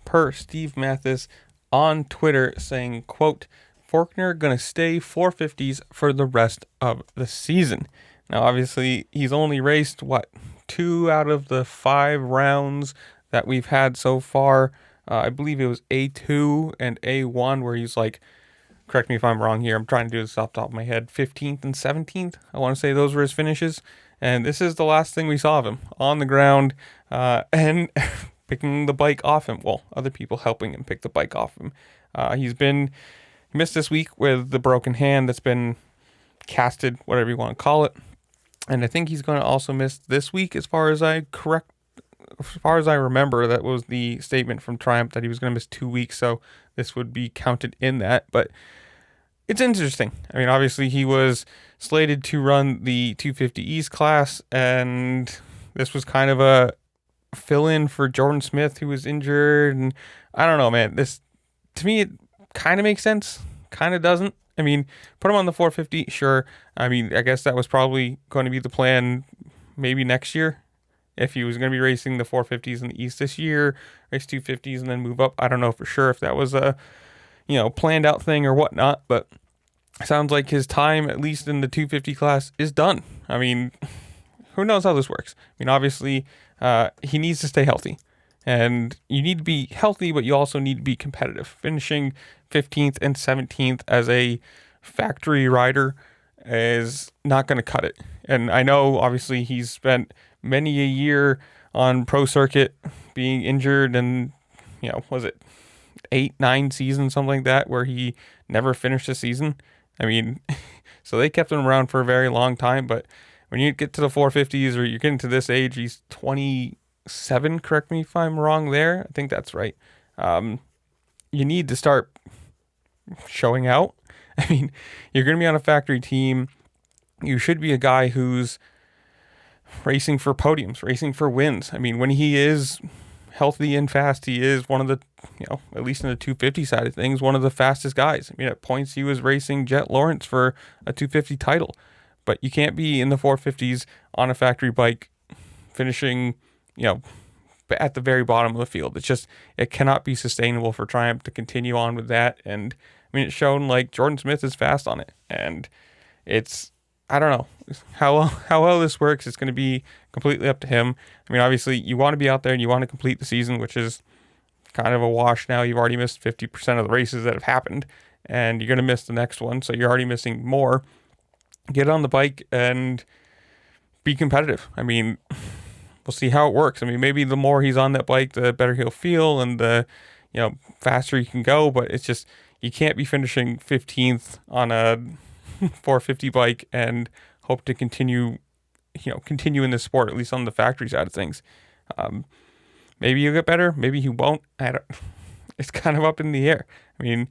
per Steve Mathis on Twitter saying, quote, Forkner going to stay 450s for the rest of the season. Now, obviously, he's only raced, 2 out of the 5 rounds that we've had so far. I believe it was A2 and A1 where he's like, correct me if I'm wrong here, I'm trying to do this off the top of my head, 15th and 17th. I want to say those were his finishes. And this is the last thing we saw of him on the ground and picking the bike off him. Well, other people helping him pick the bike off him. He missed this week with the broken hand that's been casted, whatever you want to call it. And I think he's going to also miss this week as far as I remember. That was the statement from Triumph that he was going to miss 2 weeks. So this would be counted in that. But it's interesting. I mean, obviously he was slated to run the 250 East class, and this was kind of a fill-in for Jordan Smith, who was injured. And I don't know, man. This, to me, it kind of makes sense, kind of doesn't. I mean, put him on the 450, sure. I mean, I guess that was probably going to be the plan maybe next year. If he was going to be racing the 450s in the East this year, race 250s and then move up. I don't know for sure if that was a, planned out thing or whatnot, but it sounds like his time, at least in the 250 class, is done. I mean, who knows how this works? I mean, obviously, he needs to stay healthy. And you need to be healthy, but you also need to be competitive. Finishing 15th and 17th as a factory rider is not going to cut it. And I know, obviously, he's spent many a year on pro circuit being injured and, was it 8-9 seasons, something like that, where he never finished a season. I mean, so they kept him around for a very long time. But when you get to the 450s or you're getting to this age, he's 27, correct me if I'm wrong there. I think that's right. You need to start showing out. I mean, you're going to be on a factory team. You should be a guy who's racing for podiums, racing for wins. I mean, when he is healthy and fast, he is one of the, at least in the 250 side of things, one of the fastest guys. I mean, at points he was racing Jet Lawrence for a 250 title. But you can't be in the 450s on a factory bike finishing, at the very bottom of the field. It cannot be sustainable for Triumph to continue on with that. And I mean, it's shown like Jordan Smith is fast on it. And I don't know how well this works. It's going to be completely up to him. I mean, obviously you want to be out there and you want to complete the season, which is kind of a wash now. You've already missed 50% of the races that have happened and you're going to miss the next one. So you're already missing more. Get on the bike and be competitive. I mean, we'll see how it works. I mean, maybe the more he's on that bike, the better he'll feel and the, faster he can go. But it's just, you can't be finishing 15th on a 450 bike and hope to continue in the sport, at least on the factory side of things. Maybe you'll get better. Maybe he won't. It's kind of up in the air. I mean,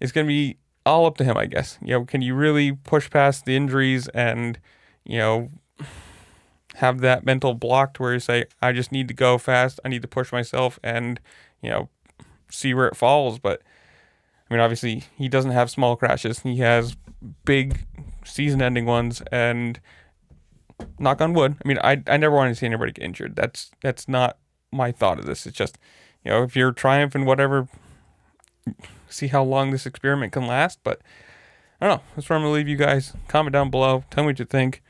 it's going to be all up to him, I guess. Can you really push past the injuries and, have that mental block to where you say, I just need to go fast. I need to push myself and, see where it falls. But I mean, obviously he doesn't have small crashes. He has big season ending ones, and knock on wood. I mean, I never want to see anybody get injured. That's not my thought of this. It's just, if you're triumphing, whatever, see how long this experiment can last. But I don't know. That's where I'm going to leave you guys. Comment down below. Tell me what you think.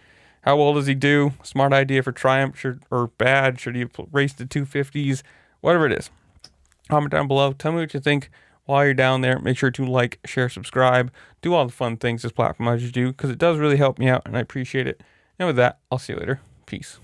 How well does he do? Smart idea for Triumph or bad? Should he race the 250s? Whatever it is. Comment down below. Tell me what you think while you're down there. Make sure to like, share, subscribe. Do all the fun things this platform allows you to do because it does really help me out and I appreciate it. And with that, I'll see you later. Peace.